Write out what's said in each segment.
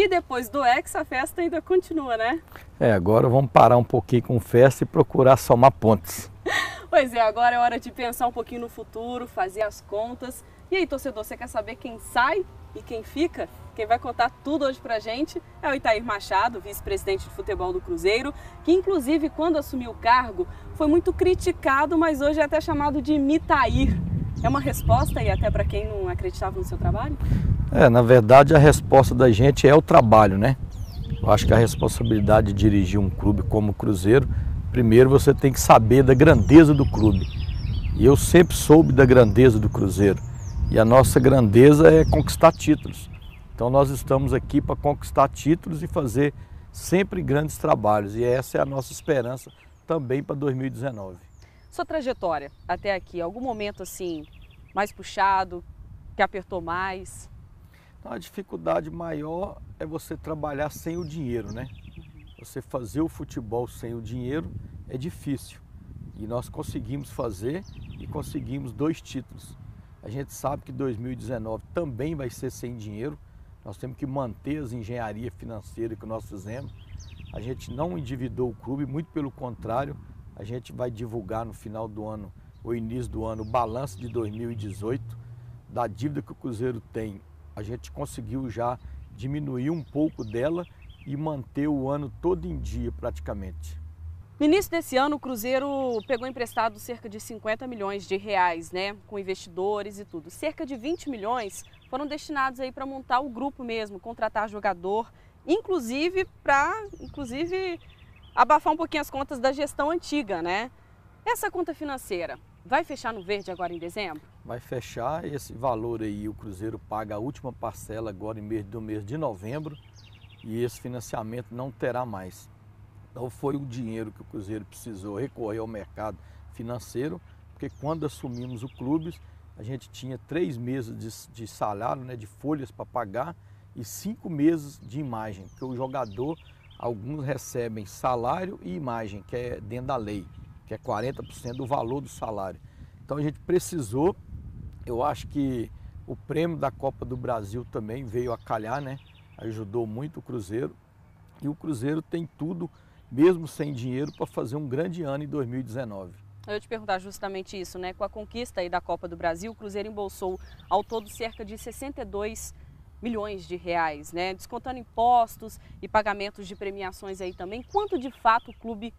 E depois do Hexa, a festa ainda continua, né? Agora vamos parar um pouquinho com festa e procurar somar pontos. Pois é, agora é hora de pensar um pouquinho no futuro, fazer as contas. E aí, torcedor, você quer saber quem sai e quem fica? Quem vai contar tudo hoje pra gente é o Itair Machado, vice-presidente de futebol do Cruzeiro, que inclusive quando assumiu o cargo foi muito criticado, mas hoje é até chamado de Mitair. É uma resposta e até para quem não acreditava no seu trabalho? Na verdade a resposta da gente é o trabalho, né? Eu acho que a responsabilidade de dirigir um clube como o Cruzeiro, primeiro você tem que saber da grandeza do clube. E eu sempre soube da grandeza do Cruzeiro. E a nossa grandeza é conquistar títulos. Então nós estamos aqui para conquistar títulos e fazer sempre grandes trabalhos. E essa é a nossa esperança também para 2019. Sua trajetória até aqui, algum momento assim mais puxado, que apertou mais? Então, a dificuldade maior é você trabalhar sem o dinheiro, né? Você fazer o futebol sem o dinheiro é difícil. E nós conseguimos fazer e conseguimos 2 títulos. A gente sabe que 2019 também vai ser sem dinheiro. Nós temos que manter as engenharias financeiras que nós fizemos. A gente não endividou o clube, muito pelo contrário. A gente vai divulgar no final do ano, ou início do ano, o balanço de 2018. Da dívida que o Cruzeiro tem, a gente conseguiu já diminuir um pouco dela e manter o ano todo em dia praticamente. No início desse ano, o Cruzeiro pegou emprestado cerca de 50 milhões de reais, né, com investidores e tudo. Cerca de 20 milhões foram destinados aí para montar o grupo mesmo, contratar jogador, inclusive para abafar um pouquinho as contas da gestão antiga, né? Essa conta financeira vai fechar no verde agora em dezembro? Vai fechar esse valor aí, o Cruzeiro paga a última parcela agora no mês de novembro e esse financiamento não terá mais. Então foi o dinheiro que o Cruzeiro precisou recorrer ao mercado financeiro, porque quando assumimos o clube, a gente tinha 3 meses de salário, né, de folhas para pagar e 5 meses de imagem, porque o jogador, alguns recebem salário e imagem, que é dentro da lei, que é 40% do valor do salário. Então a gente precisou, eu acho que o prêmio da Copa do Brasil também veio a calhar, né? Ajudou muito o Cruzeiro. E o Cruzeiro tem tudo, mesmo sem dinheiro, para fazer um grande ano em 2019. Eu ia te perguntar justamente isso, né? Com a conquista aí da Copa do Brasil, o Cruzeiro embolsou ao todo cerca de 62 milhões de reais, né? Descontando impostos e pagamentos de premiações aí também. Quanto de fato o clube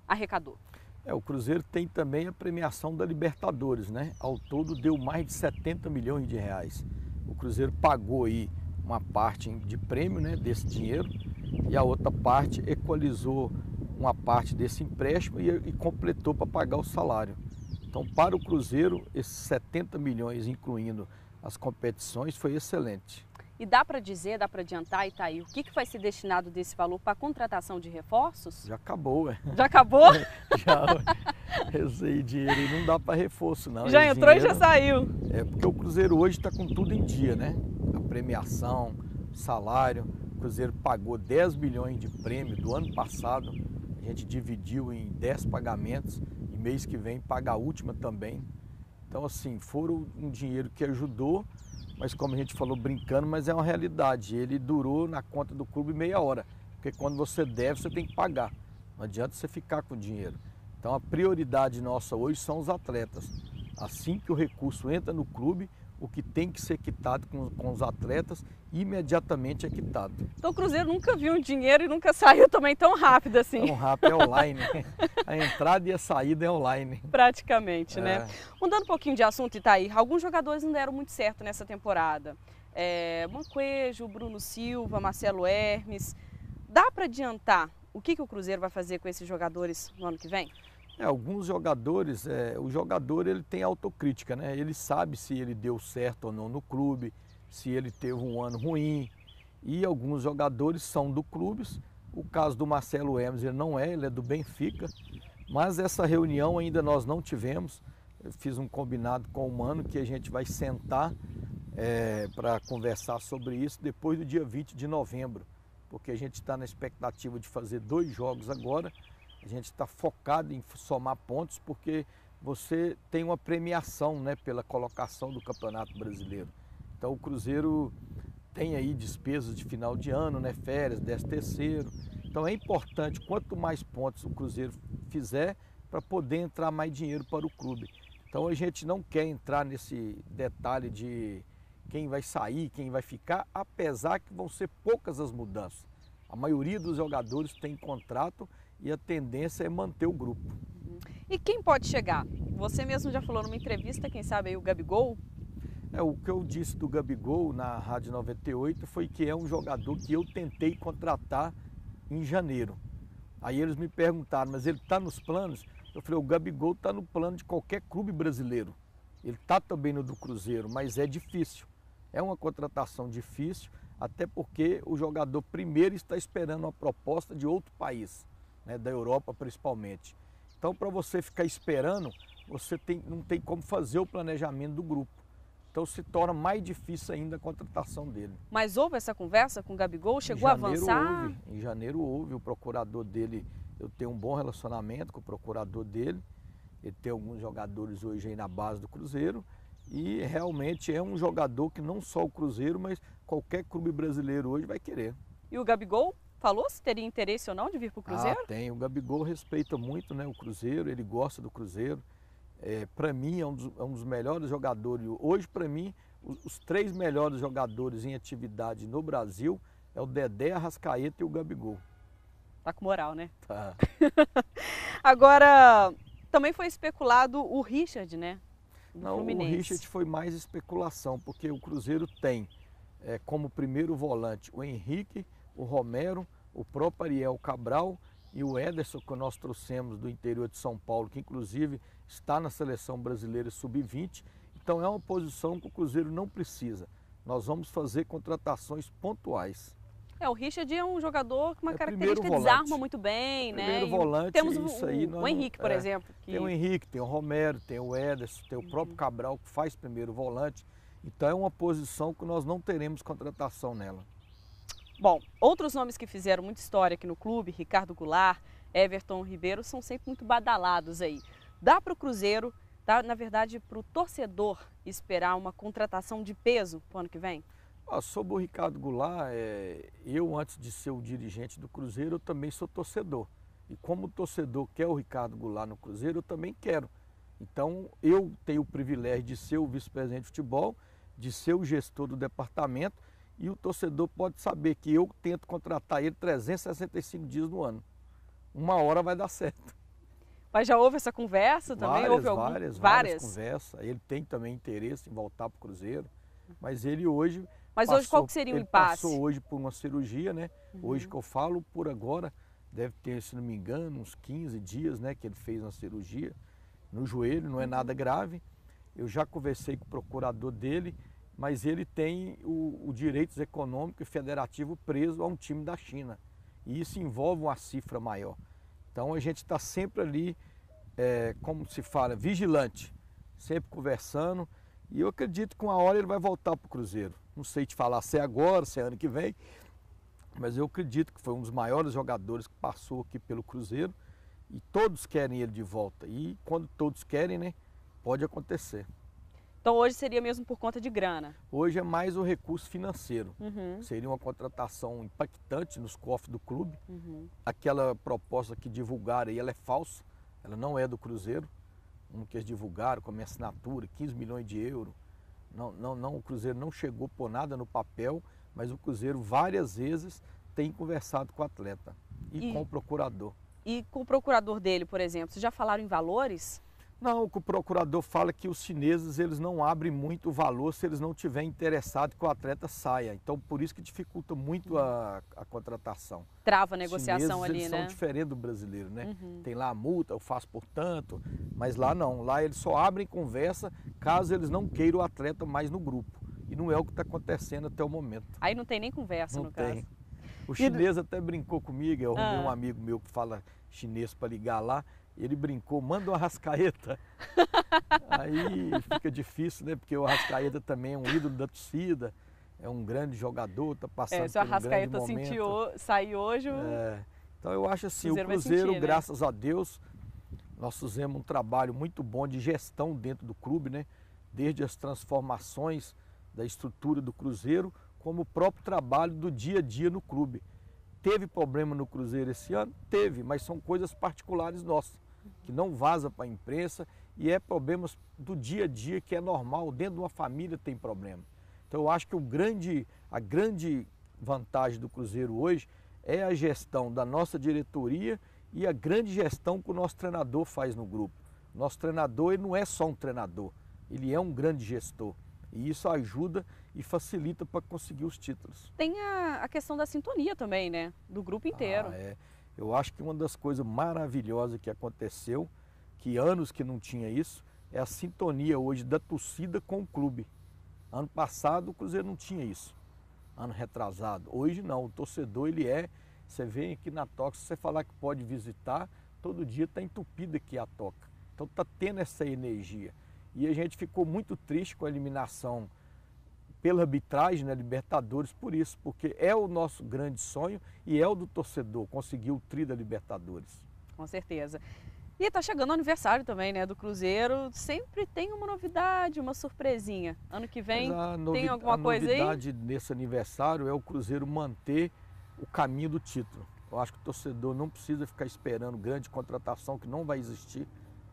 arrecadou? O Cruzeiro tem também a premiação da Libertadores, né? Ao todo deu mais de 70 milhões de reais. O Cruzeiro pagou aí uma parte de prêmio, né, desse dinheiro e a outra parte equalizou uma parte desse empréstimo e completou para pagar o salário. Então, para o Cruzeiro, esses 70 milhões, incluindo as competições, foi excelente. E dá para dizer, dá para adiantar, Itair, o que vai ser destinado desse valor para a contratação de reforços? Já acabou, Já acabou? Já, esse dinheiro aí não dá para reforço, não. Já esse entrou dinheiro, e já saiu. Porque o Cruzeiro hoje está com tudo em dia, né? A premiação, salário. O Cruzeiro pagou 10 milhões de prêmio do ano passado. A gente dividiu em 10 pagamentos e mês que vem paga a última também. Então, assim, foram um dinheiro que ajudou, mas como a gente falou brincando, mas é uma realidade. Ele durou na conta do clube meia hora, porque quando você deve, você tem que pagar. Não adianta você ficar com o dinheiro. Então a prioridade nossa hoje são os atletas. Assim que o recurso entra no clube, o que tem que ser quitado com os atletas, imediatamente é quitado. Então o Cruzeiro nunca viu um dinheiro e nunca saiu também tão rápido assim. Tão rápido, é online. A entrada e a saída é online. Praticamente, né? Mudando um pouquinho de assunto, Itair, alguns jogadores não deram muito certo nessa temporada. Manquejo, Bruno Silva, Marcelo Hermes. Dá para adiantar o que o Cruzeiro vai fazer com esses jogadores no ano que vem? Alguns jogadores, o jogador ele tem autocrítica, né? Ele sabe se ele deu certo ou não no clube, se ele teve um ano ruim. E alguns jogadores são do clube. O caso do Marcelo Hermes, ele é do Benfica. Mas essa reunião ainda nós não tivemos. Eu fiz um combinado com o Mano que a gente vai sentar para conversar sobre isso depois do dia 20 de novembro. Porque a gente está na expectativa de fazer 2 jogos agora. A gente está focado em somar pontos porque você tem uma premiação, né, pela colocação do Campeonato Brasileiro. Então o Cruzeiro tem aí despesas de final de ano, né? Férias, 13º. Então é importante, quanto mais pontos o Cruzeiro fizer, para poder entrar mais dinheiro para o clube. Então a gente não quer entrar nesse detalhe de quem vai sair, quem vai ficar, apesar que vão ser poucas as mudanças. A maioria dos jogadores tem contrato e a tendência é manter o grupo. E quem pode chegar? Você mesmo já falou numa entrevista, quem sabe aí o Gabigol? O que eu disse do Gabigol na Rádio 98 foi que é um jogador que eu tentei contratar em janeiro. Aí eles me perguntaram, mas ele está nos planos? Eu falei, o Gabigol está no plano de qualquer clube brasileiro. Ele está também no do Cruzeiro, mas é difícil. É uma contratação difícil, até porque o jogador primeiro está esperando uma proposta de outro país, né, da Europa principalmente. Então, para você ficar esperando, você não tem como fazer o planejamento do grupo. Então se torna mais difícil ainda a contratação dele. Mas houve essa conversa com o Gabigol? Chegou a avançar? Em janeiro houve, o procurador dele, eu tenho um bom relacionamento com o procurador dele. Ele tem alguns jogadores hoje aí na base do Cruzeiro. E realmente é um jogador que não só o Cruzeiro, mas qualquer clube brasileiro hoje vai querer. E o Gabigol falou se teria interesse ou não de vir para o Cruzeiro? Tem. O Gabigol respeita muito, né, o Cruzeiro, ele gosta do Cruzeiro. Para mim é um dos melhores jogadores. Hoje, para mim, os 3 melhores jogadores em atividade no Brasil é o Dedé, Arrascaeta e o Gabigol. Tá com moral, né? Tá. Agora, também foi especulado o Richard, né? Não, o Richard foi mais especulação, porque o Cruzeiro tem como primeiro volante o Henrique, o Romero, o próprio Ariel Cabral e o Ederson, que nós trouxemos do interior de São Paulo, que inclusive está na seleção brasileira sub-20. Então é uma posição que o Cruzeiro não precisa. Nós vamos fazer contratações pontuais. O Richard é um jogador com uma característica, desarma muito bem, né? Primeiro volante, temos isso aí. O Henrique, por exemplo. Tem o Henrique, tem o Romero, tem o Ederson, tem o próprio Cabral, que faz primeiro volante. Então é uma posição que nós não teremos contratação nela. Bom, outros nomes que fizeram muita história aqui no clube, Ricardo Goulart, Everton Ribeiro, são sempre muito badalados aí. Dá para o Cruzeiro, dá na verdade para o torcedor esperar uma contratação de peso para o ano que vem? Sobre o Ricardo Goulart, eu antes de ser o dirigente do Cruzeiro, eu também sou torcedor. E como o torcedor quer o Ricardo Goulart no Cruzeiro, eu também quero. Então eu tenho o privilégio de ser o vice-presidente de futebol, de ser o gestor do departamento, e o torcedor pode saber que eu tento contratar ele 365 dias no ano. Uma hora vai dar certo. Mas já houve essa conversa também? Várias conversas. Ele tem também interesse em voltar para o Cruzeiro, mas ele hoje... hoje qual que seria o impasse? Passou hoje por uma cirurgia, né? Hoje que eu falo, por agora, deve ter, se não me engano, uns 15 dias, né, que ele fez uma cirurgia no joelho, não é nada grave. Eu já conversei com o procurador dele, mas ele tem o direitos econômico e federativo preso a um time da China. E isso envolve uma cifra maior. Então a gente está sempre ali, como se fala, vigilante, sempre conversando. E eu acredito que uma hora ele vai voltar para o Cruzeiro. Não sei te falar se é agora, se é ano que vem, mas eu acredito que foi um dos maiores jogadores que passou aqui pelo Cruzeiro. E todos querem ele de volta. E quando todos querem, né, pode acontecer. Então hoje seria mesmo por conta de grana? Hoje é mais o recurso financeiro. Seria uma contratação impactante nos cofres do clube. Aquela proposta que divulgaram aí, ela é falsa. Ela não é do Cruzeiro. Um que eles divulgaram com a minha assinatura, 15 milhões de euros. Não, o Cruzeiro não chegou por nada no papel, mas o Cruzeiro várias vezes tem conversado com o atleta e com o procurador. E com o procurador dele, por exemplo, vocês já falaram em valores? Não, o que o procurador fala é que os chineses eles não abrem muito o valor se eles não estiverem interessados que o atleta saia. Então, por isso que dificulta muito a contratação. Trava a negociação ali, eles né? São diferentes do brasileiro, né? Tem lá a multa, eu faço por tanto, mas lá não. Lá eles só abrem conversa caso eles não queiram o atleta mais no grupo. E não é o que está acontecendo até o momento. Aí não tem nem conversa, no caso. Não tem. O chinês até brincou comigo, eu arrumei um amigo meu que fala chinês para ligar lá. Ele brincou, manda o Arrascaeta. Aí fica difícil, né? Porque o Arrascaeta também é um ídolo da torcida, é um grande jogador, está passando por um grande momento. Se o Arrascaeta sair hoje... Então eu acho assim, o Cruzeiro, sentir, graças a Deus, nós fizemos um trabalho muito bom de gestão dentro do clube, né? Desde as transformações da estrutura do Cruzeiro, como o próprio trabalho do dia a dia no clube. Teve problema no Cruzeiro esse ano? Teve, mas são coisas particulares nossas, que não vaza para a imprensa e é problemas do dia a dia que é normal, dentro de uma família tem problema. Então eu acho que a grande vantagem do Cruzeiro hoje é a gestão da nossa diretoria e a grande gestão que o nosso treinador faz no grupo. Nosso treinador ele não é só um treinador, ele é um grande gestor. E isso ajuda e facilita para conseguir os títulos. Tem a questão da sintonia também, né? Do grupo inteiro. Eu acho que uma das coisas maravilhosas que aconteceu, que anos que não tinha isso, é a sintonia hoje da torcida com o clube. Ano passado o Cruzeiro não tinha isso, ano retrasado. Hoje não, o torcedor você vem aqui na Toca, se você falar que pode visitar, todo dia está entupida aqui a Toca. Então está tendo essa energia. E a gente ficou muito triste com a eliminação pela arbitragem na Libertadores por isso, porque é o nosso grande sonho e é o do torcedor, conseguir o tri da Libertadores. Com certeza. E está chegando o aniversário também, né, do Cruzeiro. Sempre tem uma novidade, uma surpresinha. Ano que vem tem alguma coisa aí? A novidade nesse aniversário é o Cruzeiro manter o caminho do título. Eu acho que o torcedor não precisa ficar esperando grande contratação que não vai existir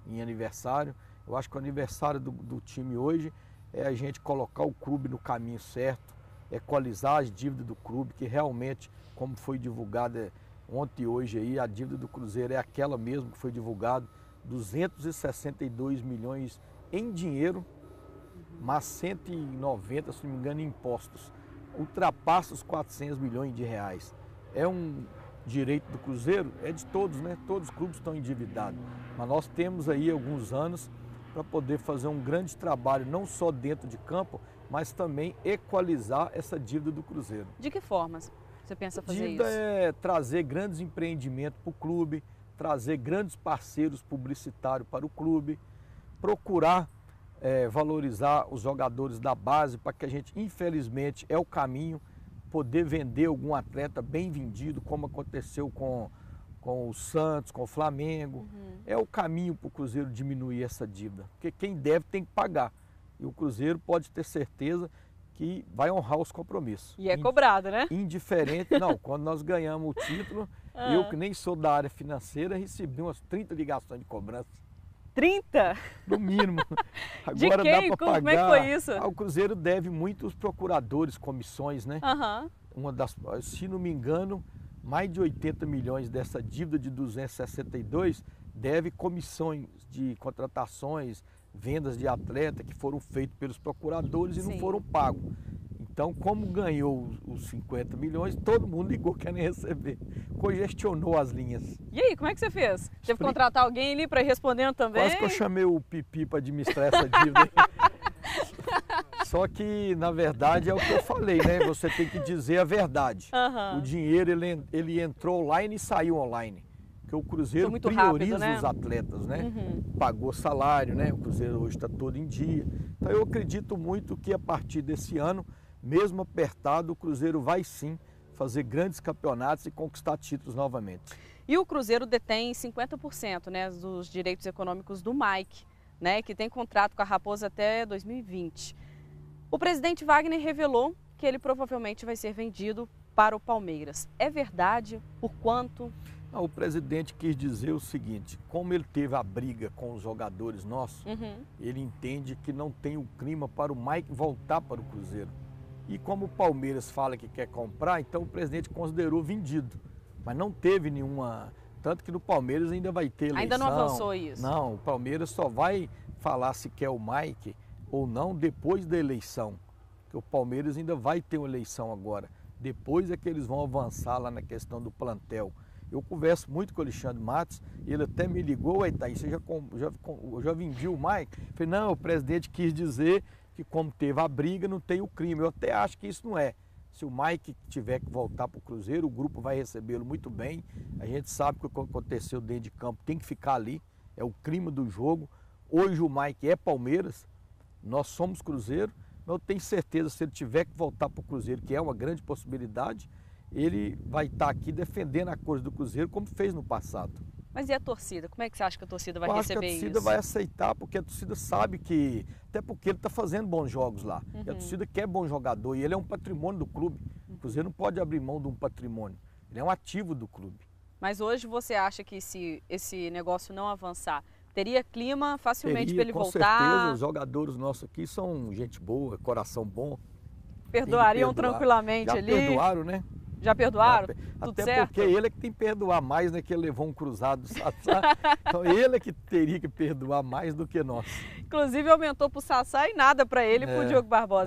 em aniversário. Eu acho que o aniversário do time hoje é a gente colocar o clube no caminho certo, equalizar as dívidas do clube, que realmente, como foi divulgado ontem e hoje aí, a dívida do Cruzeiro é aquela mesmo que foi divulgado, 262 milhões em dinheiro, mas 190, se não me engano, em impostos. Ultrapassa os 400 milhões de reais. É um direito do Cruzeiro? É de todos, né? Todos os clubes estão endividados. Mas nós temos aí alguns anos para poder fazer um grande trabalho, não só dentro de campo, mas também equalizar essa dívida do Cruzeiro. De que forma você pensa fazer isso? A dívida é trazer grandes empreendimentos para o clube, trazer grandes parceiros publicitários para o clube, procurar valorizar os jogadores da base para que a gente, infelizmente, é o caminho, poder vender algum atleta bem vendido, como aconteceu com o Santos, com o Flamengo. É o caminho para o Cruzeiro diminuir essa dívida, porque quem deve tem que pagar. E o Cruzeiro pode ter certeza que vai honrar os compromissos. E é cobrado, né? Indiferente, não, quando nós ganhamos o título, eu que nem sou da área financeira, recebi umas 30 ligações de cobrança. 30? No mínimo. Agora de quem? dá para pagar. Como é que foi isso? O Cruzeiro deve muitos procuradores, comissões, né? Se não me engano, mais de 80 milhões dessa dívida de 262 deve comissões de contratações, vendas de atleta que foram feitas pelos procuradores e não foram pagos. Então, como ganhou os 50 milhões, todo mundo ligou querendo receber. Congestionou as linhas. E aí, como é que você fez? Teve que contratar alguém ali para ir respondendo também? Quase que eu chamei o Pipi para administrar essa dívida. Só que, na verdade, é o que eu falei, né? Você tem que dizer a verdade. O dinheiro, ele entrou online e saiu online. Porque o Cruzeiro prioriza os atletas, né? Pagou salário, né? O Cruzeiro hoje está todo em dia. Então eu acredito muito que a partir desse ano, mesmo apertado, o Cruzeiro vai sim fazer grandes campeonatos e conquistar títulos novamente. E o Cruzeiro detém 50%, né, dos direitos econômicos do Mike, né, que tem contrato com a Raposa até 2020. O presidente Wagner revelou que ele provavelmente vai ser vendido para o Palmeiras. É verdade? Por quanto? O presidente quis dizer o seguinte: como ele teve a briga com os jogadores nossos, ele entende que não tem o clima para o Mike voltar para o Cruzeiro. E como o Palmeiras fala que quer comprar, então o presidente considerou vendido. Mas não teve nenhuma... Tanto que no Palmeiras ainda vai ter eleição. Ainda não avançou isso? Não, o Palmeiras só vai falar se quer o Mike ou não depois da eleição. Porque o Palmeiras ainda vai ter uma eleição agora. Depois é que eles vão avançar lá na questão do plantel. Eu converso muito com o Alexandre Matos, ele até me ligou: "Ué, Thaís, você já vendiu o Mike?" Eu falei: "Não, o presidente quis dizer que como teve a briga, não tem o crime." Eu até acho que isso não é. Se o Mike tiver que voltar para o Cruzeiro, o grupo vai recebê-lo muito bem. A gente sabe que o que aconteceu dentro de campo tem que ficar ali, é o crime do jogo. Hoje o Mike é Palmeiras, nós somos Cruzeiro, mas eu tenho certeza, se ele tiver que voltar para o Cruzeiro, que é uma grande possibilidade, ele vai estar aqui defendendo a cor do Cruzeiro como fez no passado. Mas e a torcida? Como é que você acha que a torcida vai Eu acho que receber a torcida isso? vai aceitar, porque a torcida sabe que, até porque ele está fazendo bons jogos lá. E a torcida quer bom jogador e ele é um patrimônio do clube. O Cruzeiro não pode abrir mão de um patrimônio. Ele é um ativo do clube. Mas hoje você acha que se esse negócio não avançar, teria clima facilmente para ele com voltar? certeza, os jogadores nossos aqui são gente boa, coração bom. Perdoariam tranquilamente Já ali? perdoaram, né? Já perdoaram? Tudo Até certo? porque ele é que tem que perdoar mais, né? Que ele levou um cruzado do Sassá. Então ele é que teria que perdoar mais do que nós. Inclusive aumentou para o Sassá e nada para ele, para o Diogo Barbosa.